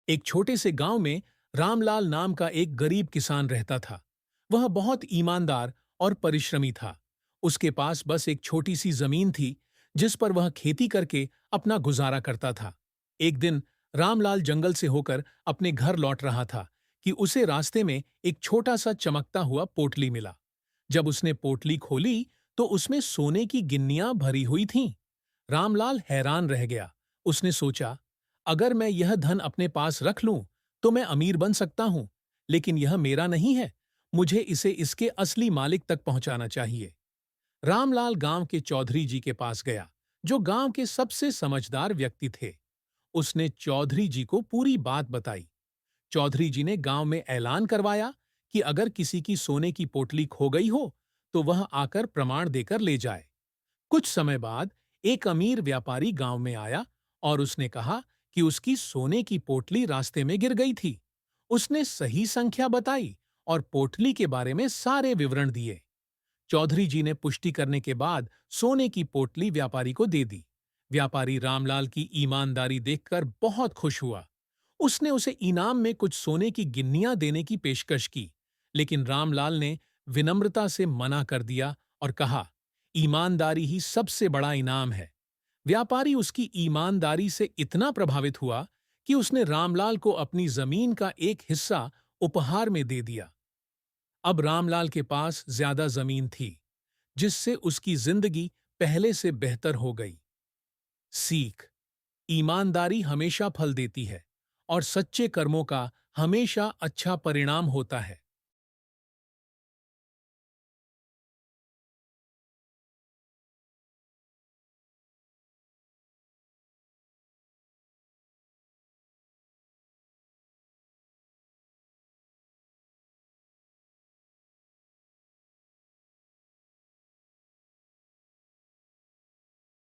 एक छोटे से गांव में रामलाल नाम का एक गरीब किसान रहता था। वह बहुत ईमानदार और परिश्रमी था। उसके पास बस एक छोटी सी जमीन थी, जिस पर वह खेती करके अपना गुजारा करता था। एक दिन रामलाल जंगल से होकर अपने घर लौट रहा था कि उसे रास्ते में एक छोटा सा चमकता हुआ पोटली मिला। जब उसने पोटली खोली तो उसमें सोने की गिन्नियां भरी हुई थीं। रामलाल हैरान रह गया। उसने सोचा, अगर मैं यह धन अपने पास रख लूं तो मैं अमीर बन सकता हूं, लेकिन यह मेरा नहीं है। मुझे इसे इसके असली मालिक तक पहुंचाना चाहिए। रामलाल गांव के चौधरी जी के पास गया, जो गांव के सबसे समझदार व्यक्ति थे। उसने चौधरी जी को पूरी बात बताई। चौधरी जी ने गांव में ऐलान करवाया कि अगर किसी की सोने की पोटली खो गई हो तो वह आकर प्रमाण देकर ले जाए। कुछ समय बाद एक अमीर व्यापारी गांव में आया और उसने कहा कि उसकी सोने की पोटली रास्ते में गिर गई थी। उसने सही संख्या बताई और पोटली के बारे में सारे विवरण दिए। चौधरी जी ने पुष्टि करने के बाद सोने की पोटली व्यापारी को दे दी। व्यापारी रामलाल की ईमानदारी देखकर बहुत खुश हुआ। उसने उसे इनाम में कुछ सोने की गिन्नियां देने की पेशकश की, लेकिन रामलाल ने विनम्रता से मना कर दिया और कहा, ईमानदारी ही सबसे बड़ा इनाम है। व्यापारी उसकी ईमानदारी से इतना प्रभावित हुआ कि उसने रामलाल को अपनी जमीन का एक हिस्सा उपहार में दे दिया। अब रामलाल के पास ज्यादा जमीन थी, जिससे उसकी जिंदगी पहले से बेहतर हो गई। सीख: ईमानदारी हमेशा फल देती है और सच्चे कर्मों का हमेशा अच्छा परिणाम होता है।